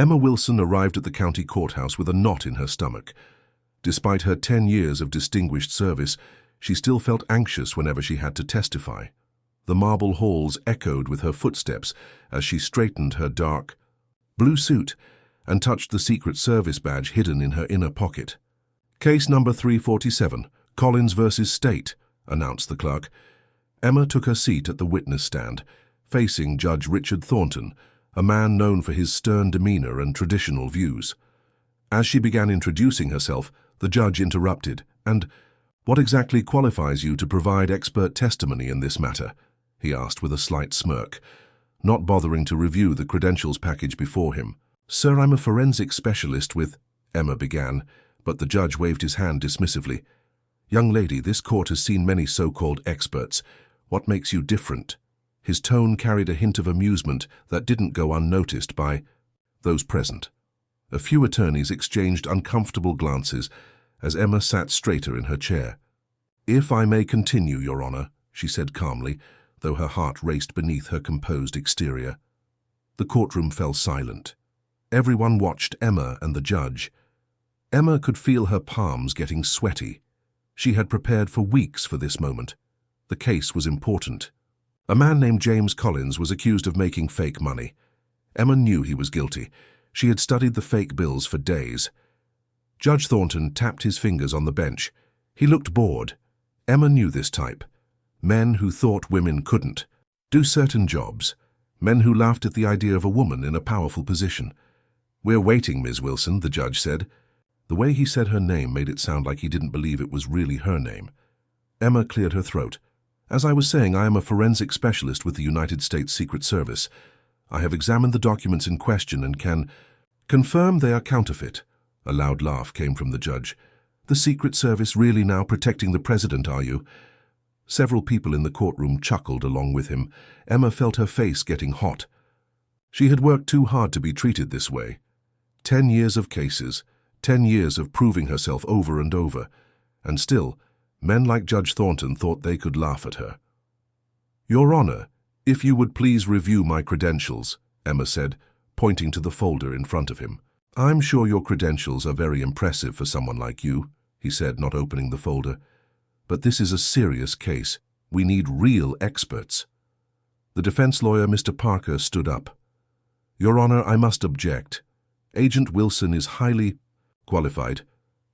Emma Wilson arrived at the county courthouse with a knot in her stomach. Despite her 10 years of distinguished service, she still felt anxious whenever she had to testify. The marble halls echoed with her footsteps as she straightened her dark blue suit and touched the Secret Service badge hidden in her inner pocket. "Case number 347, Collins versus State," announced the clerk. Emma took her seat at the witness stand, facing Judge Richard Thornton, a man known for his stern demeanor and traditional views. As she began introducing herself, the judge interrupted. "And what exactly qualifies you to provide expert testimony in this matter?" he asked with a slight smirk, not bothering to review the credentials package before him. "Sir, I'm a forensic specialist with—" Emma began, but the judge waved his hand dismissively. "Young lady, this court has seen many so-called experts. What makes you different?" His tone carried a hint of amusement that didn't go unnoticed by those present. A few attorneys exchanged uncomfortable glances as Emma sat straighter in her chair. "If I may continue, Your Honor," she said calmly, though her heart raced beneath her composed exterior. The courtroom fell silent. Everyone watched Emma and the judge. Emma could feel her palms getting sweaty. She had prepared for weeks for this moment. The case was important. A man named James Collins was accused of making fake money. Emma knew he was guilty. She had studied the fake bills for days. Judge Thornton tapped his fingers on the bench. He looked bored. Emma knew this type. Men who thought women couldn't do certain jobs. Men who laughed at the idea of a woman in a powerful position. "We're waiting, Ms. Wilson," the judge said. The way he said her name made it sound like he didn't believe it was really her name. Emma cleared her throat. "As I was saying, I am a forensic specialist with the United States Secret Service. I have examined the documents in question and can confirm they are counterfeit." A loud laugh came from the judge. "The Secret Service really now protecting the president, are you?" Several people in the courtroom chuckled along with him. Emma felt her face getting hot. She had worked too hard to be treated this way. 10 years of cases, 10 years of proving herself over and over, and still, men like Judge Thornton thought they could laugh at her. "Your Honor, if you would please review my credentials," Emma said, pointing to the folder in front of him. "I'm sure your credentials are very impressive for someone like you," he said, not opening the folder. "But this is a serious case. We need real experts." The defense lawyer, Mr. Parker, stood up. "Your Honor, I must object. Agent Wilson is highly qualified."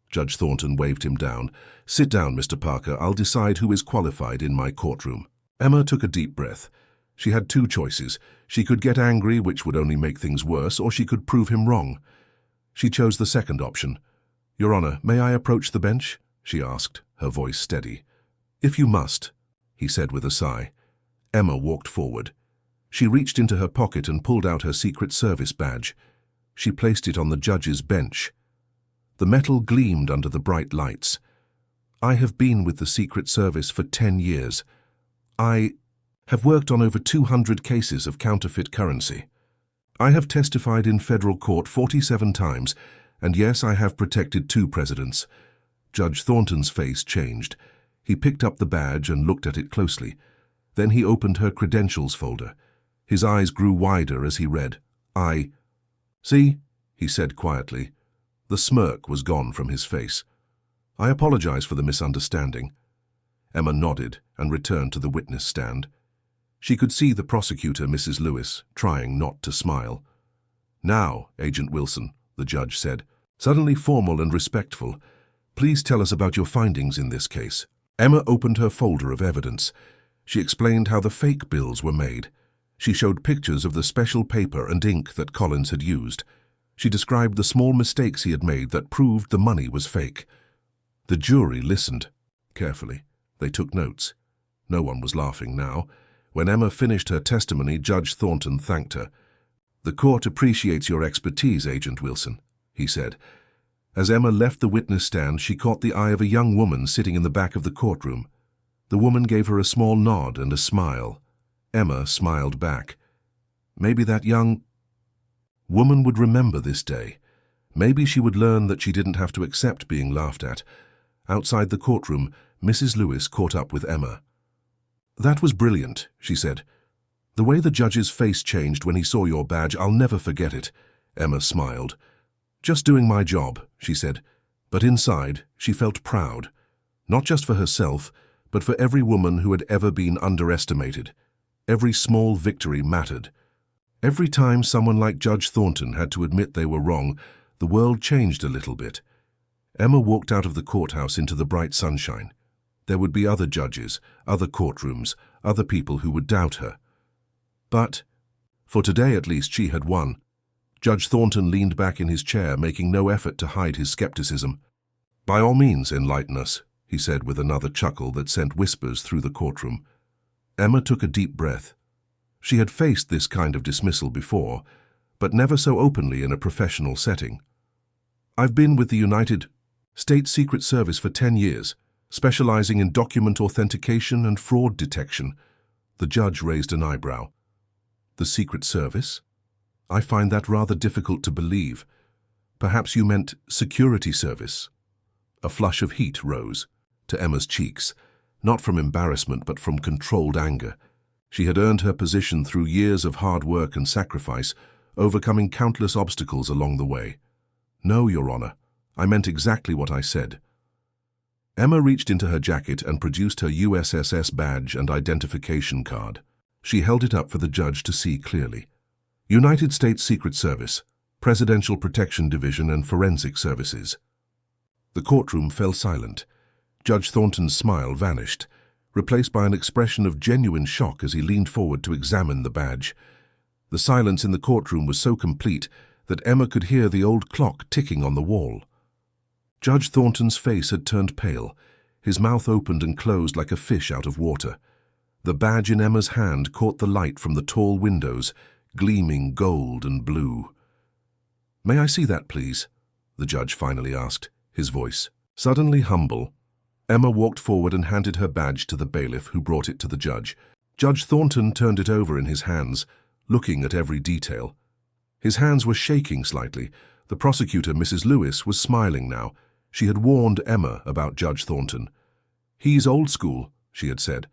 Judge Thornton waved him down. "Sit down, Mr. Parker. I'll decide who is qualified in my courtroom." Emma took a deep breath. She had two choices. She could get angry, which would only make things worse, or she could prove him wrong. She chose the second option. "Your Honor, may I approach the bench?" she asked, her voice steady. "If you must," he said with a sigh. Emma walked forward. She reached into her pocket and pulled out her Secret Service badge. She placed it on the judge's bench. The metal gleamed under the bright lights. "I have been with the Secret Service for 10 years. I have worked on over 200 cases of counterfeit currency. I have testified in federal court 47 times, and yes, I have protected 2 presidents." Judge Thornton's face changed. He picked up the badge and looked at it closely. Then he opened her credentials folder. His eyes grew wider as he read. "I see," he said quietly. The smirk was gone from his face. "I apologize for the misunderstanding." Emma nodded and returned to the witness stand. She could see the prosecutor, Mrs. Lewis, trying not to smile. "Now, Agent Wilson," the judge said, suddenly formal and respectful, "please tell us about your findings in this case." Emma opened her folder of evidence. She explained how the fake bills were made. She showed pictures of the special paper and ink that Collins had used. She described the small mistakes he had made that proved the money was fake. The jury listened carefully. They took notes. No one was laughing now. When Emma finished her testimony, Judge Thornton thanked her. "The court appreciates your expertise, Agent Wilson," he said. As Emma left the witness stand, she caught the eye of a young woman sitting in the back of the courtroom. The woman gave her a small nod and a smile. Emma smiled back. Maybe that young woman would remember this day. Maybe she would learn that she didn't have to accept being laughed at. Outside the courtroom, Mrs. Lewis caught up with Emma. "That was brilliant," she said. "The way the judge's face changed when he saw your badge, I'll never forget it. Emma smiled. "Just doing my job," she said, but inside she felt proud, not just for herself, but for every woman who had ever been underestimated. Every small victory mattered. Every time someone like Judge Thornton had to admit they were wrong, the world changed a little bit. Emma walked out of the courthouse into the bright sunshine. There would be other judges, other courtrooms, other people who would doubt her. But, for today at least, she had won. Judge Thornton leaned back in his chair, making no effort to hide his skepticism. "By all means, enlighten us," he said with another chuckle that sent whispers through the courtroom. Emma took a deep breath. She had faced this kind of dismissal before, but never so openly in a professional setting. "I've been with the United States Secret Service for 10 years, specializing in document authentication and fraud detection." The judge raised an eyebrow. "The Secret Service? I find that rather difficult to believe. Perhaps you meant security service." A flush of heat rose to Emma's cheeks, not from embarrassment but from controlled anger. She had earned her position through years of hard work and sacrifice, overcoming countless obstacles along the way. "No, Your Honor, I meant exactly what I said." Emma reached into her jacket and produced her USSS badge and identification card. She held it up for the judge to see clearly. "United States Secret Service, Presidential Protection Division and Forensic Services." The courtroom fell silent. Judge Thornton's smile vanished, replaced by an expression of genuine shock as he leaned forward to examine the badge. The silence in the courtroom was so complete that Emma could hear the old clock ticking on the wall. Judge Thornton's face had turned pale. His mouth opened and closed like a fish out of water. The badge in Emma's hand caught the light from the tall windows, gleaming gold and blue. "May I see that, please?" the judge finally asked, his voice suddenly humble. Emma walked forward and handed her badge to the bailiff, who brought it to the judge. Judge Thornton turned it over in his hands, looking at every detail. His hands were shaking slightly. The prosecutor, Mrs. Lewis, was smiling now. She had warned Emma about Judge Thornton. "He's old school," she had said.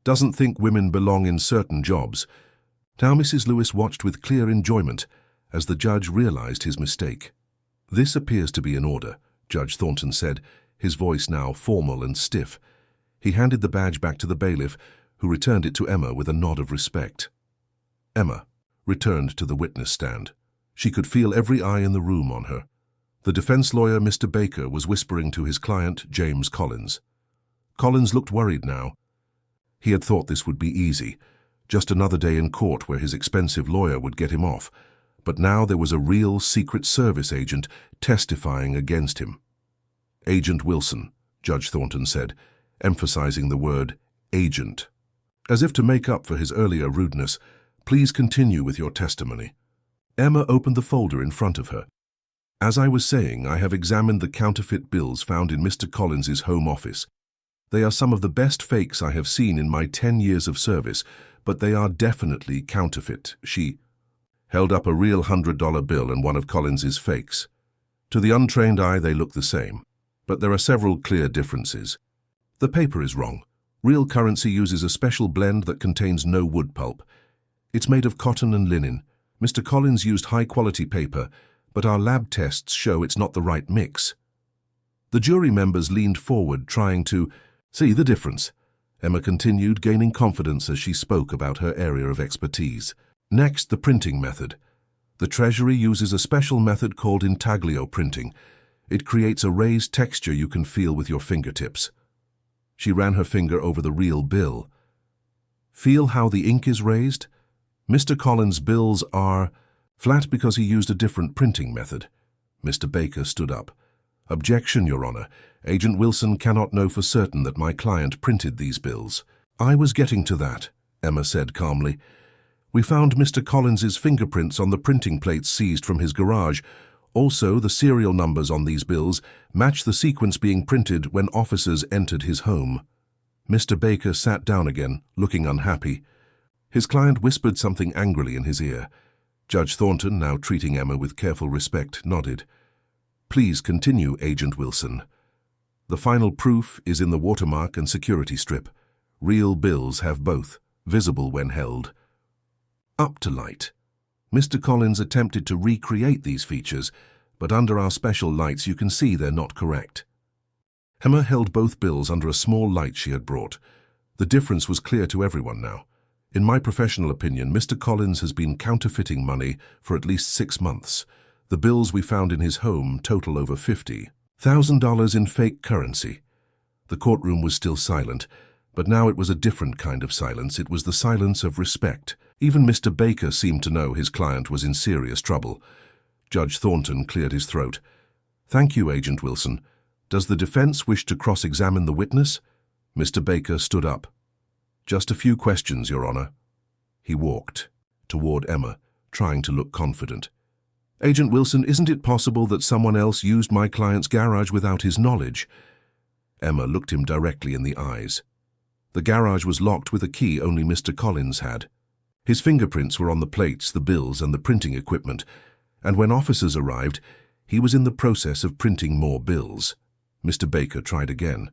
"Doesn't think women belong in certain jobs." Now Mrs. Lewis watched with clear enjoyment as the judge realized his mistake. "This appears to be in order," Judge Thornton said, his voice now formal and stiff. He handed the badge back to the bailiff, who returned it to Emma with a nod of respect. Emma returned to the witness stand. She could feel every eye in the room on her. The defense lawyer, Mr. Baker, was whispering to his client, James Collins. Collins looked worried now. He had thought this would be easy, just another day in court where his expensive lawyer would get him off. But now there was a real Secret Service agent testifying against him. "Agent Wilson," Judge Thornton said, emphasizing the word agent. As if to make up for his earlier rudeness, "Please continue with your testimony." Emma opened the folder in front of her. "As I was saying, I have examined the counterfeit bills found in Mr. Collins's home office. They are some of the best fakes I have seen in my 10 years of service, but they are definitely counterfeit." She held up a real $100 bill and one of Collins's fakes. To the untrained eye, they look the same, but there are several clear differences. The paper is wrong. Real currency uses a special blend that contains no wood pulp. It's made of cotton and linen. Mr. Collins used high-quality paper, but our lab tests show it's not the right mix. The jury members leaned forward, trying to see the difference. Emma continued, gaining confidence as she spoke about her area of expertise. Next, the printing method. The Treasury uses a special method called intaglio printing. It creates a raised texture you can feel with your fingertips. She ran her finger over the real bill. "Feel how the ink is raised? Mr. Collins' bills are flat because he used a different printing method." Mr. Baker stood up. "Objection, Your Honor. Agent Wilson cannot know for certain that my client printed these bills." "I was getting to that," Emma said calmly. "We found Mr. Collins's fingerprints on the printing plates seized from his garage. Also, the serial numbers on these bills match the sequence being printed when officers entered his home." Mr. Baker sat down again, looking unhappy. His client whispered something angrily in his ear. Judge Thornton, now treating Emma with careful respect, nodded. "Please continue, Agent Wilson. The final proof is in the watermark and security strip. Real bills have both, visible when held." Up to light. Mr. Collins attempted to recreate these features, but under our special lights you can see they're not correct. Emma held both bills under a small light she had brought. The difference was clear to everyone now. In my professional opinion, Mr. Collins has been counterfeiting money for at least 6 months. The bills we found in his home total over $50,000 in fake currency. The courtroom was still silent, but now it was a different kind of silence. It was the silence of respect. Even Mr. Baker seemed to know his client was in serious trouble. Judge Thornton cleared his throat. "Thank you, Agent Wilson. Does the defense wish to cross-examine the witness?" Mr. Baker stood up. "Just a few questions, Your Honor." He walked toward Emma, trying to look confident. "Agent Wilson, isn't it possible that someone else used my client's garage without his knowledge?" Emma looked him directly in the eyes. The garage was locked with a key only Mr. Collins had. His fingerprints were on the plates, the bills, and the printing equipment, and when officers arrived, he was in the process of printing more bills. Mr. Baker tried again.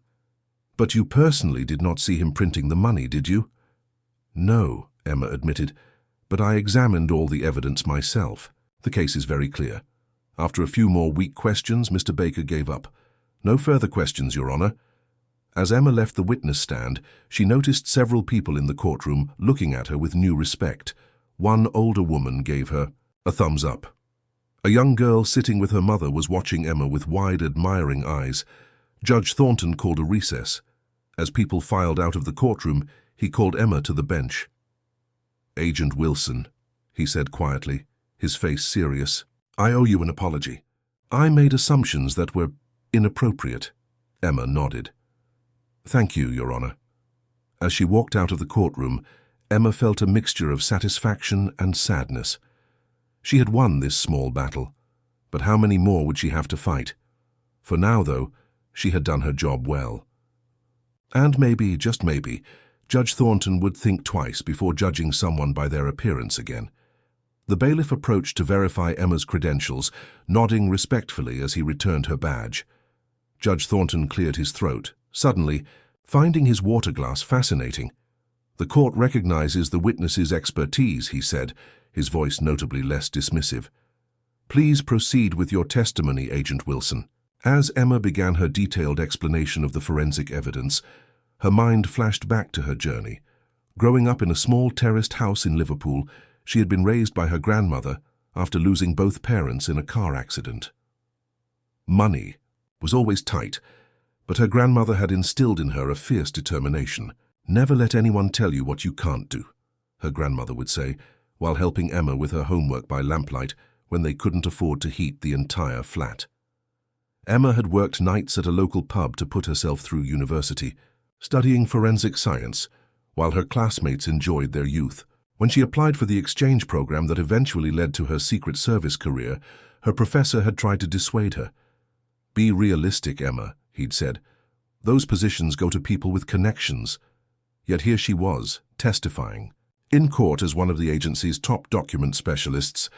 "But you personally did not see him printing the money, did you?" "No," Emma admitted, "but I examined all the evidence myself. The case is very clear." After a few more weak questions, Mr. Baker gave up. "No further questions, Your Honor." As Emma left the witness stand, she noticed several people in the courtroom looking at her with new respect. One older woman gave her a thumbs up. A young girl sitting with her mother was watching Emma with wide, admiring eyes. Judge Thornton called a recess. As people filed out of the courtroom, he called Emma to the bench. "Agent Wilson," he said quietly, his face serious, "I owe you an apology. I made assumptions that were inappropriate." Emma nodded. "Thank you, Your Honor." As she walked out of the courtroom, Emma felt a mixture of satisfaction and sadness. She had won this small battle, but how many more would she have to fight? For now, though, she had done her job well. And maybe, just maybe, Judge Thornton would think twice before judging someone by their appearance again. The bailiff approached to verify Emma's credentials, nodding respectfully as he returned her badge. Judge Thornton cleared his throat, suddenly finding his water glass fascinating. "The court recognizes the witness's expertise," he said, his voice notably less dismissive. "Please proceed with your testimony, Agent Wilson." As Emma began her detailed explanation of the forensic evidence, her mind flashed back to her journey. Growing up in a small terraced house in Liverpool, she had been raised by her grandmother after losing both parents in a car accident. Money was always tight, but her grandmother had instilled in her a fierce determination. "Never let anyone tell you what you can't do," her grandmother would say, while helping Emma with her homework by lamplight when they couldn't afford to heat the entire flat. Emma had worked nights at a local pub to put herself through university, studying forensic science, while her classmates enjoyed their youth. When she applied for the exchange program that eventually led to her Secret Service career, her professor had tried to dissuade her. "Be realistic, Emma," he'd said. "Those positions go to people with connections." Yet here she was, testifying. In court as one of the agency's top document specialists,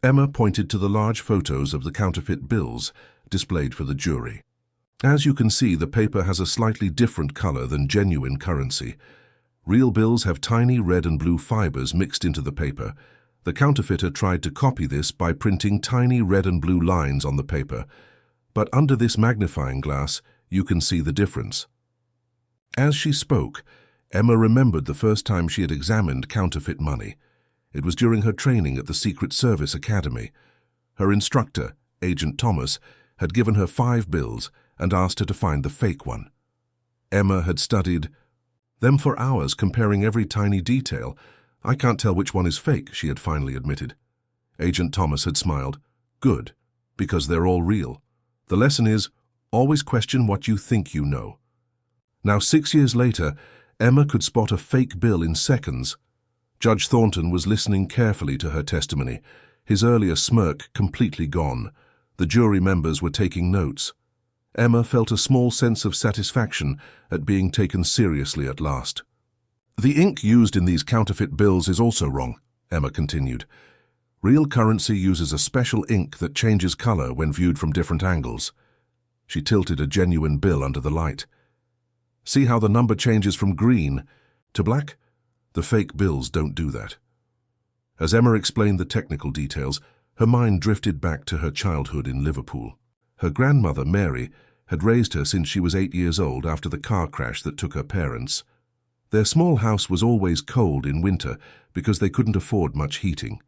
Emma pointed to the large photos of the counterfeit bills displayed for the jury. "As you can see, the paper has a slightly different color than genuine currency. Real bills have tiny red and blue fibers mixed into the paper. The counterfeiter tried to copy this by printing tiny red and blue lines on the paper. But under this magnifying glass, you can see the difference." As she spoke, Emma remembered the first time she had examined counterfeit money. It was during her training at the Secret Service Academy. Her instructor, Agent Thomas, had given her 5 bills and asked her to find the fake one. Emma had studied them for hours, comparing every tiny detail. "I can't tell which one is fake," she had finally admitted. Agent Thomas had smiled. "Good, because they're all real. The lesson is, always question what you think you know." Now, 6 years later, Emma could spot a fake bill in seconds. Judge Thornton was listening carefully to her testimony, his earlier smirk completely gone. The jury members were taking notes. Emma felt a small sense of satisfaction at being taken seriously at last. "The ink used in these counterfeit bills is also wrong," Emma continued. "Real currency uses a special ink that changes color when viewed from different angles." She tilted a genuine bill under the light. "See how the number changes from green to black? The fake bills don't do that." As Emma explained the technical details, her mind drifted back to her childhood in Liverpool. Her grandmother, Mary, had raised her since she was 8 years old after the car crash that took her parents. Their small house was always cold in winter because they couldn't afford much heating.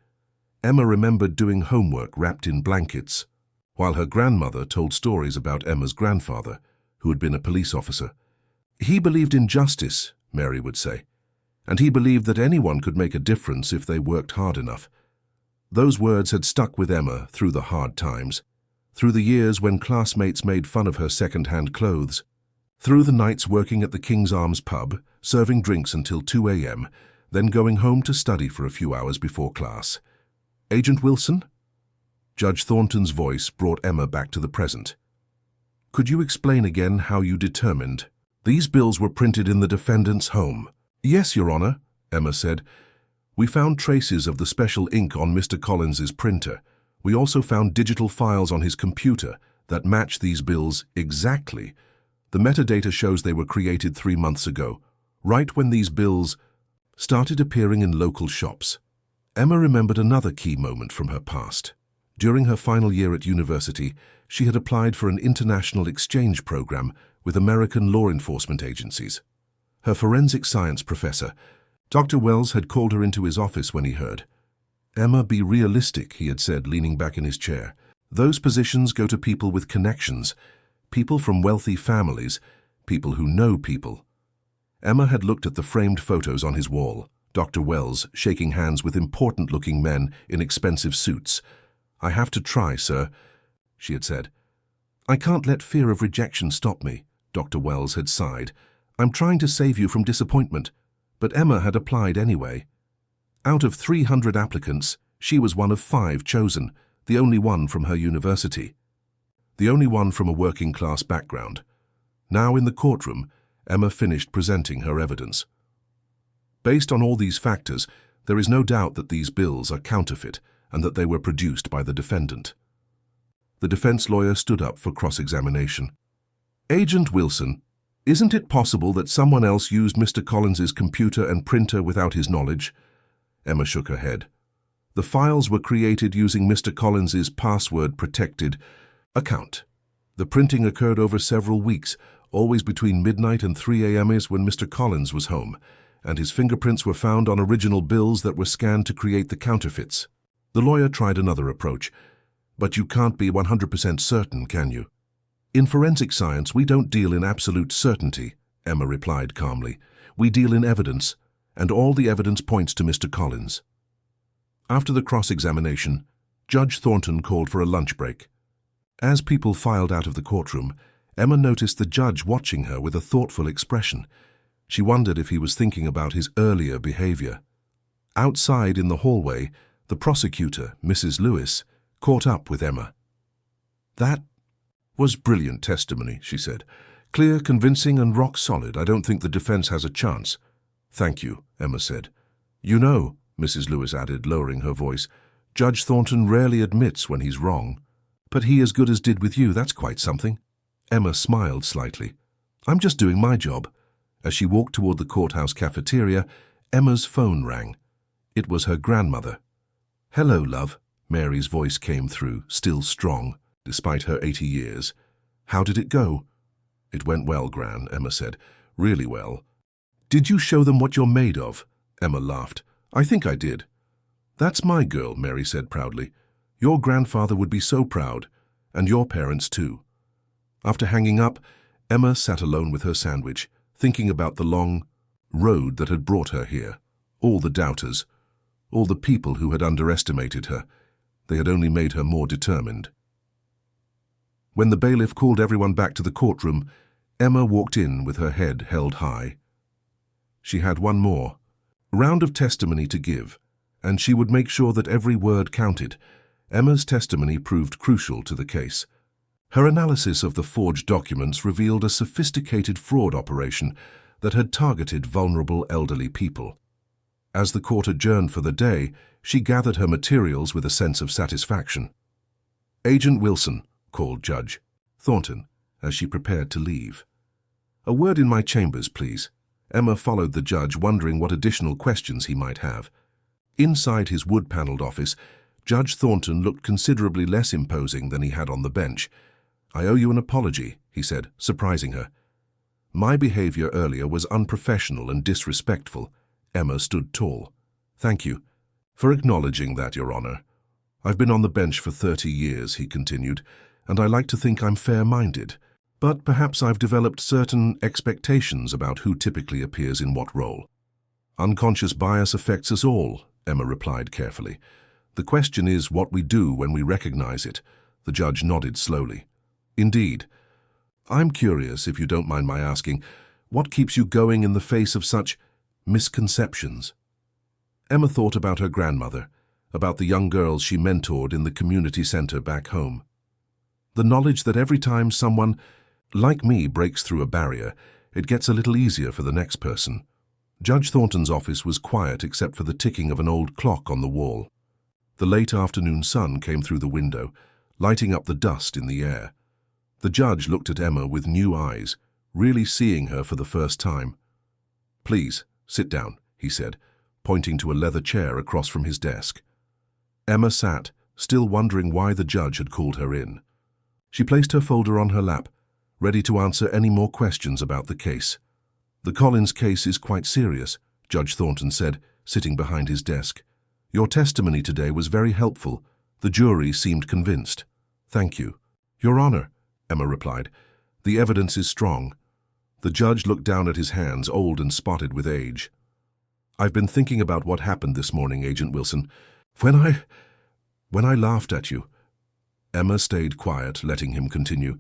Emma remembered doing homework wrapped in blankets, while her grandmother told stories about Emma's grandfather, who had been a police officer. He believed in justice, Mary would say, and he believed that anyone could make a difference if they worked hard enough. Those words had stuck with Emma through the hard times, through the years when classmates made fun of her second-hand clothes, through the nights working at the King's Arms pub, serving drinks until 2 a.m., then going home to study for a few hours before class. Agent Wilson? Judge Thornton's voice brought Emma back to the present. Could you explain again how you determined? These bills were printed in the defendant's home. Yes, Your Honor, Emma said. We found traces of the special ink on Mr. Collins's printer. We also found digital files on his computer that match these bills exactly. The metadata shows they were created 3 months ago, right when these bills started appearing in local shops. Emma remembered another key moment from her past. During her final year at university, she had applied for an international exchange program with American law enforcement agencies. Her forensic science professor, Dr. Wells, had called her into his office when he heard. Emma, be realistic, he had said, leaning back in his chair. Those positions go to people with connections, people from wealthy families, people who know people. Emma had looked at the framed photos on his wall, Dr. Wells shaking hands with important-looking men in expensive suits. I have to try, sir, she had said. I can't let fear of rejection stop me, Dr. Wells had sighed. I'm trying to save you from disappointment. But Emma had applied anyway. Out of 300 applicants, she was one of 5 chosen, the only one from her university. The only one from a working-class background. Now in the courtroom, Emma finished presenting her evidence. Based on all these factors, there is no doubt that these bills are counterfeit and that they were produced by the defendant. The defense lawyer stood up for cross-examination. Agent Wilson, isn't it possible that someone else used Mr. Collins's computer and printer without his knowledge? Emma shook her head. The files were created using Mr. Collins's password-protected account. The printing occurred over several weeks, always between midnight and 3 a.m. is when Mr. Collins was home, and his fingerprints were found on original bills that were scanned to create the counterfeits. The lawyer tried another approach. But you can't be 100% certain, can you? In forensic science, we don't deal in absolute certainty, Emma replied calmly. We deal in evidence, and all the evidence points to Mr. Collins. After the cross-examination, Judge Thornton called for a lunch break. As people filed out of the courtroom, Emma noticed the judge watching her with a thoughtful expression. She wondered if he was thinking about his earlier behavior. Outside in the hallway, the prosecutor, Mrs. Lewis, caught up with Emma. That was brilliant testimony, she said. Clear, convincing, and rock solid. I don't think the defense has a chance. Thank you, Emma said. You know, Mrs. Lewis added, lowering her voice, Judge Thornton rarely admits when he's wrong. But he as good as did with you, that's quite something. Emma smiled slightly. I'm just doing my job. As she walked toward the courthouse cafeteria, Emma's phone rang. It was her grandmother. Hello, love, Mary's voice came through, still strong, despite her 80 years. How did it go? It went well, Gran, Emma said. Really well. Did you show them what you're made of? Emma laughed. I think I did. That's my girl, Mary said proudly. Your grandfather would be so proud, and your parents too. After hanging up, Emma sat alone with her sandwich, thinking about the long road that had brought her here. All the doubters, all the people who had underestimated her. They had only made her more determined. When the bailiff called everyone back to the courtroom, Emma walked in with her head held high. She had one more round of testimony to give, and she would make sure that every word counted. Emma's testimony proved crucial to the case. Her analysis of the forged documents revealed a sophisticated fraud operation that had targeted vulnerable elderly people. As the court adjourned for the day, she gathered her materials with a sense of satisfaction. Agent Wilson, called Judge Thornton, as she prepared to leave. A word in my chambers, please. Emma followed the judge, wondering what additional questions he might have. Inside his wood-paneled office, Judge Thornton looked considerably less imposing than he had on the bench. "I owe you an apology," he said, surprising her. "My behavior earlier was unprofessional and disrespectful." Emma stood tall. "Thank you for acknowledging that, Your Honor. I've been on the bench for 30 years, he continued, and I like to think I'm fair-minded. But perhaps I've developed certain expectations about who typically appears in what role." "Unconscious bias affects us all," Emma replied carefully. "The question is what we do when we recognize it." The judge nodded slowly. "Indeed. I'm curious, if you don't mind my asking, what keeps you going in the face of such misconceptions?" Emma thought about her grandmother, about the young girls she mentored in the community center back home. The knowledge that every time someone like me breaks through a barrier, it gets a little easier for the next person. Judge Thornton's office was quiet except for the ticking of an old clock on the wall. The late afternoon sun came through the window, lighting up the dust in the air. The judge looked at Emma with new eyes, really seeing her for the first time. "Please, sit down," he said, pointing to a leather chair across from his desk. Emma sat, still wondering why the judge had called her in. She placed her folder on her lap, ready to answer any more questions about the case. "The Collins case is quite serious," Judge Thornton said, sitting behind his desk. "Your testimony today was very helpful. The jury seemed convinced." "Thank you." "Your Honor," Emma replied, "the evidence is strong." The judge looked down at his hands, old and spotted with age. "I've been thinking about what happened this morning, Agent Wilson. When I laughed at you." Emma stayed quiet, letting him continue.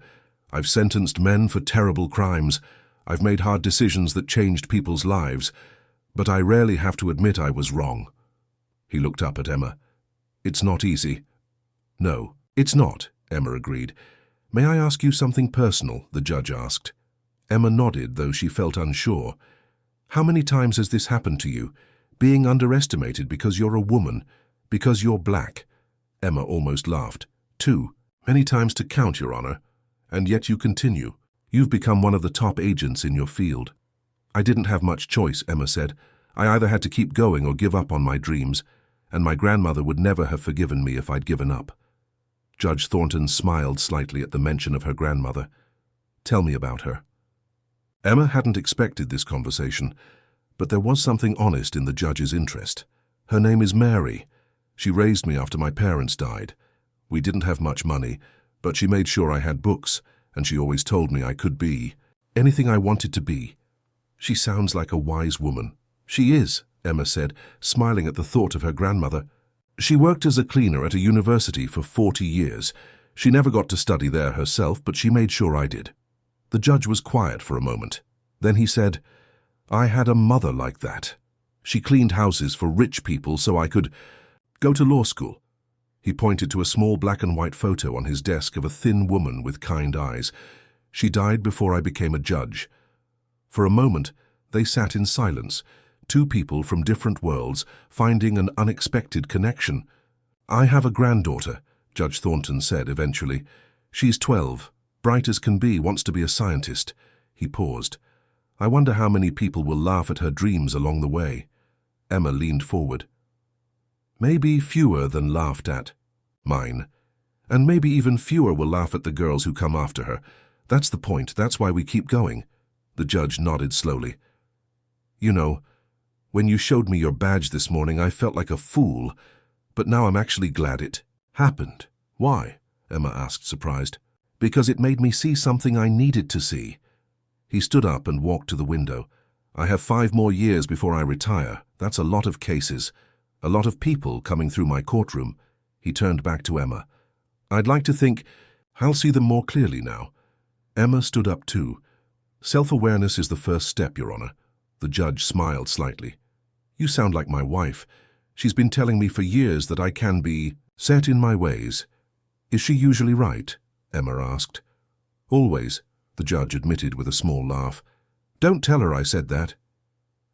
"I've sentenced men for terrible crimes. I've made hard decisions that changed people's lives. But I rarely have to admit I was wrong." He looked up at Emma. "It's not easy." "No, it's not," Emma agreed. "May I ask you something personal?" the judge asked. Emma nodded, though she felt unsure. "How many times has this happened to you? Being underestimated because you're a woman, because you're black?" Emma almost laughed. "2. Many times to count, Your Honor. And yet you continue. You've become one of the top agents in your field." "I didn't have much choice," Emma said. "I either had to keep going or give up on my dreams, and my grandmother would never have forgiven me if I'd given up." Judge Thornton smiled slightly at the mention of her grandmother. "Tell me about her." Emma hadn't expected this conversation, but there was something honest in the judge's interest. "Her name is Mary. She raised me after my parents died. We didn't have much money, but she made sure I had books, and she always told me I could be anything I wanted to be." "She sounds like a wise woman." "She is," Emma said, smiling at the thought of her grandmother. "She worked as a cleaner at a university for 40 years. She never got to study there herself, but she made sure I did." The judge was quiet for a moment. Then he said, "I had a mother like that. She cleaned houses for rich people so I could go to law school." He pointed to a small black and white photo on his desk of a thin woman with kind eyes. "She died before I became a judge." For a moment, they sat in silence, two people from different worlds, finding an unexpected connection. "I have a granddaughter," Judge Thornton said eventually. "She's 12, bright as can be, wants to be a scientist." He paused. "I wonder how many people will laugh at her dreams along the way." Emma leaned forward. "Maybe fewer than laughed at. Mine. And maybe even fewer will laugh at the girls who come after her. That's the point. That's why we keep going." The judge nodded slowly. "You know, when you showed me your badge this morning, I felt like a fool, but now I'm actually glad it happened." "Why?" Emma asked, surprised. "Because it made me see something I needed to see." He stood up and walked to the window. "I have 5 more years before I retire. That's a lot of cases, a lot of people coming through my courtroom." He turned back to Emma. "I'd like to think I'll see them more clearly now." Emma stood up too. "Self-awareness is the first step, Your Honor." The judge smiled slightly. "You sound like my wife. She's been telling me for years that I can be set in my ways." "Is she usually right?" Emma asked. "Always," the judge admitted with a small laugh. "Don't tell her I said that."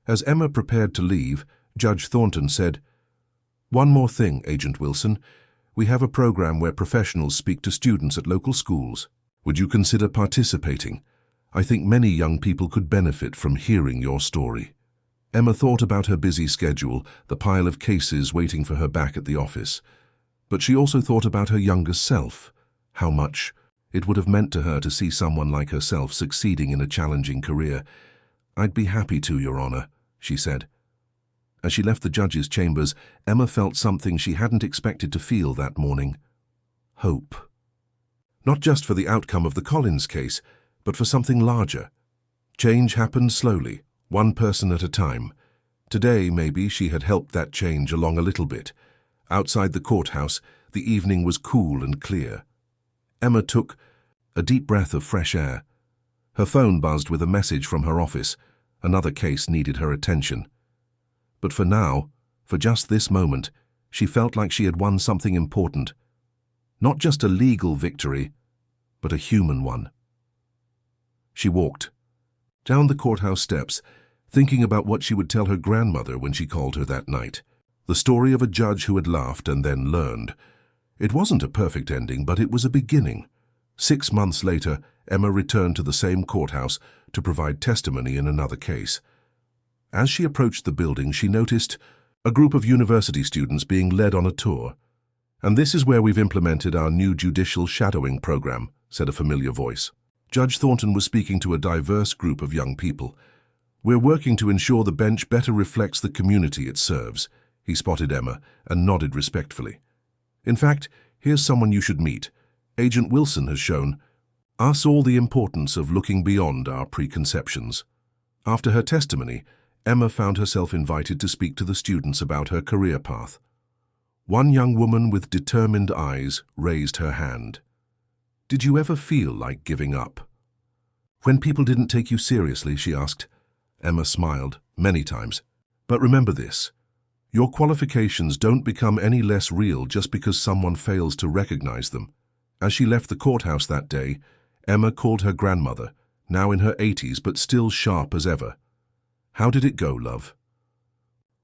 As Emma prepared to leave, Judge Thornton said, "One more thing, Agent Wilson. We have a program where professionals speak to students at local schools. Would you consider participating? I think many young people could benefit from hearing your story." Emma thought about her busy schedule, the pile of cases waiting for her back at the office. But she also thought about her younger self, how much it would have meant to her to see someone like herself succeeding in a challenging career. "I'd be happy to, Your Honor," she said. As she left the judge's chambers, Emma felt something she hadn't expected to feel that morning. Hope. Not just for the outcome of the Collins case, but for something larger. Change happened slowly, one person at a time. Today, maybe, she had helped that change along a little bit. Outside the courthouse, the evening was cool and clear. Emma took a deep breath of fresh air. Her phone buzzed with a message from her office. Another case needed her attention. But for now, for just this moment, she felt like she had won something important. Not just a legal victory, but a human one. She walked down the courthouse steps, thinking about what she would tell her grandmother when she called her that night. The story of a judge who had laughed and then learned. It wasn't a perfect ending, but it was a beginning. 6 months later, Emma returned to the same courthouse to provide testimony in another case. As she approached the building, she noticed a group of university students being led on a tour. "And this is where we've implemented our new judicial shadowing program," said a familiar voice. Judge Thornton was speaking to a diverse group of young people. "We're working to ensure the bench better reflects the community it serves." He spotted Emma and nodded respectfully. "In fact, here's someone you should meet. Agent Wilson has shown us all the importance of looking beyond our preconceptions." After her testimony, Emma found herself invited to speak to the students about her career path. One young woman with determined eyes raised her hand. "Did you ever feel like giving up?" "When people didn't take you seriously?" she asked. Emma smiled, "Many times. But remember this. Your qualifications don't become any less real just because someone fails to recognize them." As she left the courthouse that day, Emma called her grandmother, now in her 80s but still sharp as ever. "How did it go, love?"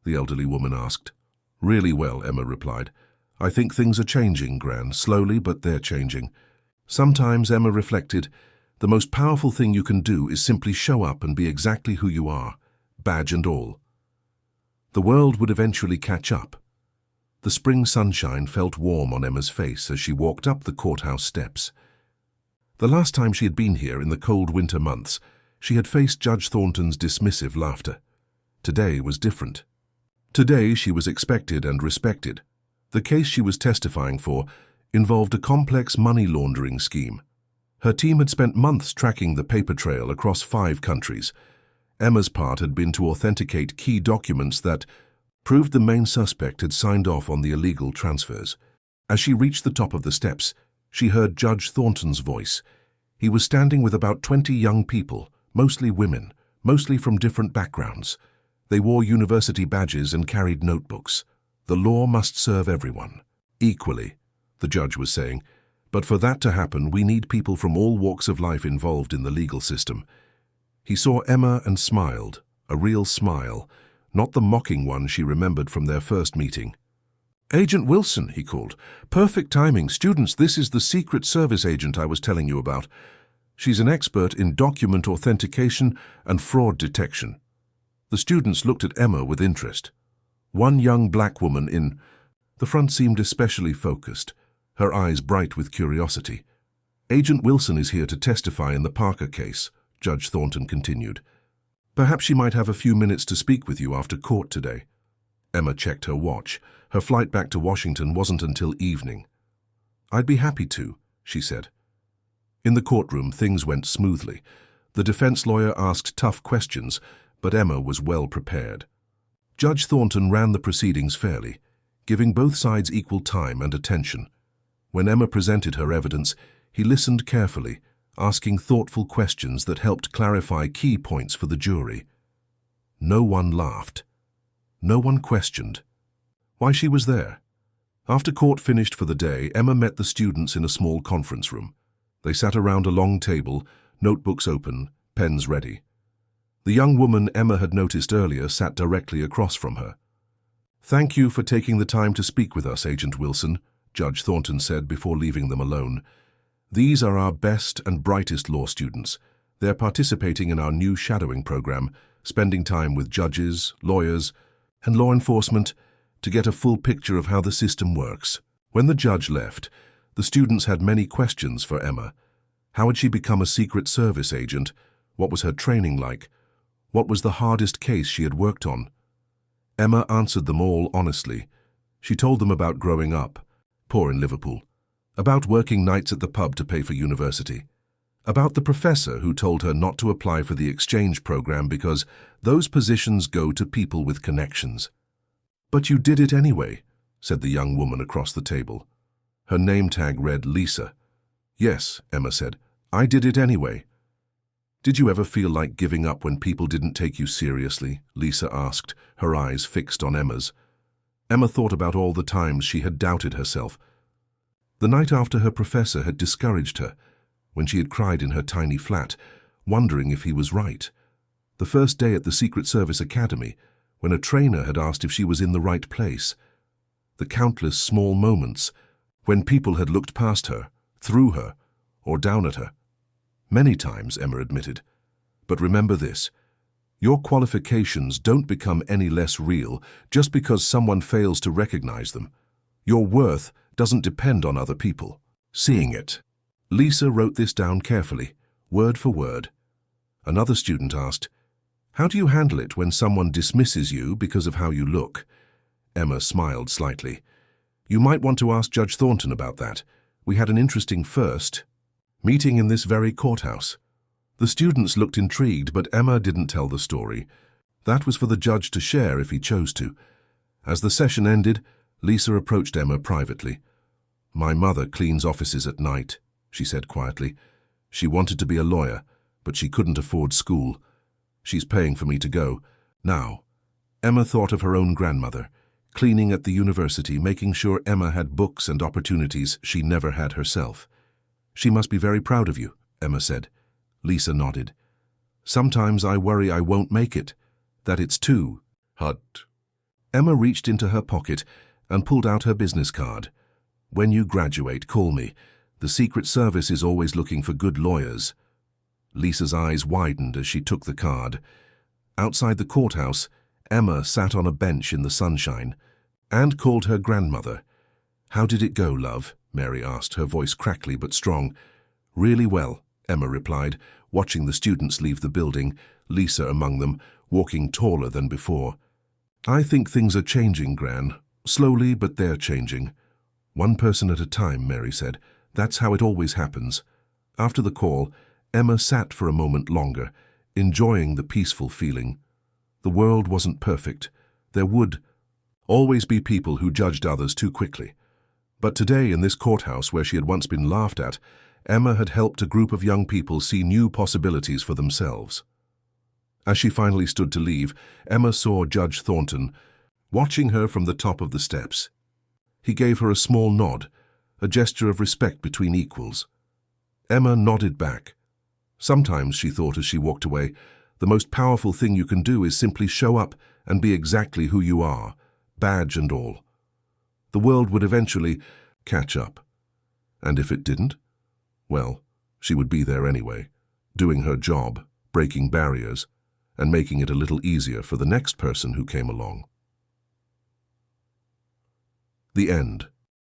the elderly woman asked. "Really well," Emma replied. "I think things are changing, Gran, slowly, but they're changing." Sometimes, Emma reflected, the most powerful thing you can do is simply show up and be exactly who you are, badge and all. The world would eventually catch up. The spring sunshine felt warm on Emma's face as she walked up the courthouse steps. The last time she had been here in the cold winter months, she had faced Judge Thornton's dismissive laughter. Today was different. Today she was expected and respected. The case she was testifying for involved a complex money laundering scheme. Her team had spent months tracking the paper trail across 5 countries. Emma's part had been to authenticate key documents that proved the main suspect had signed off on the illegal transfers. As she reached the top of the steps, she heard Judge Thornton's voice. He was standing with about 20 young people, mostly women, mostly from different backgrounds. They wore university badges and carried notebooks. "The law must serve everyone equally," the judge was saying. "But for that to happen, we need people from all walks of life involved in the legal system." He saw Emma and smiled, a real smile, not the mocking one she remembered from their first meeting. "Agent Wilson," he called. "Perfect timing. Students, this is the Secret Service agent I was telling you about. She's an expert in document authentication and fraud detection." The students looked at Emma with interest. One young black woman in the front seemed especially focused, her eyes bright with curiosity. "Agent Wilson is here to testify in the Parker case," Judge Thornton continued. "Perhaps she might have a few minutes to speak with you after court today." Emma checked her watch. Her flight back to Washington wasn't until evening. "I'd be happy to," she said. In the courtroom, things went smoothly. The defense lawyer asked tough questions, but Emma was well prepared. Judge Thornton ran the proceedings fairly, giving both sides equal time and attention. When Emma presented her evidence, he listened carefully, asking thoughtful questions that helped clarify key points for the jury. No one laughed. No one questioned why she was there. After court finished for the day, Emma met the students in a small conference room. They sat around a long table, notebooks open, pens ready. The young woman Emma had noticed earlier sat directly across from her. "Thank you for taking the time to speak with us, Agent Wilson," Judge Thornton said before leaving them alone. "These are our best and brightest law students. They're participating in our new shadowing program, spending time with judges, lawyers, and law enforcement to get a full picture of how the system works. When the judge left, the students had many questions for Emma. How had she become a Secret Service agent? What was her training like? What was the hardest case she had worked on? Emma answered them all honestly. She told them about growing up, poor in Liverpool, about working nights at the pub to pay for university, about the professor who told her not to apply for the exchange program because those positions go to people with connections. "But you did it anyway," said the young woman across the table. Her name tag read Lisa. "Yes," Emma said, "I did it anyway." "Did you ever feel like giving up when people didn't take you seriously?" Lisa asked, her eyes fixed on Emma's. Emma thought about all the times she had doubted herself. The night after her professor had discouraged her, when she had cried in her tiny flat, wondering if he was right. The first day at the Secret Service Academy, when a trainer had asked if she was in the right place. The countless small moments when people had looked past her, through her, or down at her. Many times, Emma admitted. But remember this: your qualifications don't become any less real just because someone fails to recognize them. Your worth doesn't depend on other people seeing it. Lisa wrote this down carefully, word for word. Another student asked, "How do you handle it when someone dismisses you because of how you look?" Emma smiled slightly. "You might want to ask Judge Thornton about that. We had an interesting first meeting in this very courthouse." The students looked intrigued, but Emma didn't tell the story. That was for the judge to share if he chose to. As the session ended, Lisa approached Emma privately. "My mother cleans offices at night," she said quietly. "She wanted to be a lawyer, but she couldn't afford school. She's paying for me to go. Now." Emma thought of her own grandmother, cleaning at the university, making sure Emma had books and opportunities she never had herself. "She must be very proud of you," Emma said. Lisa nodded. "Sometimes I worry I won't make it, that it's too hard." Emma reached into her pocket and pulled out her business card. "When you graduate, call me. The Secret Service is always looking for good lawyers." Lisa's eyes widened as she took the card. Outside the courthouse, Emma sat on a bench in the sunshine and called her grandmother. "How did it go, love?" Mary asked, her voice crackly but strong. "Really well," Emma replied, watching the students leave the building, Lisa among them, walking taller than before. "I think things are changing, Gran. Slowly, but they're changing." "One person at a time," Mary said. "That's how it always happens." After the call, Emma sat for a moment longer, enjoying the peaceful feeling. The world wasn't perfect. There would always be people who judged others too quickly. But today, in this courthouse where she had once been laughed at, Emma had helped a group of young people see new possibilities for themselves. As she finally stood to leave, Emma saw Judge Thornton watching her from the top of the steps. He gave her a small nod, a gesture of respect between equals. Emma nodded back. Sometimes, she thought as she walked away, the most powerful thing you can do is simply show up and be exactly who you are, badge and all. The world would eventually catch up. And if it didn't, well, she would be there anyway, doing her job, breaking barriers, and making it a little easier for the next person who came along. The end.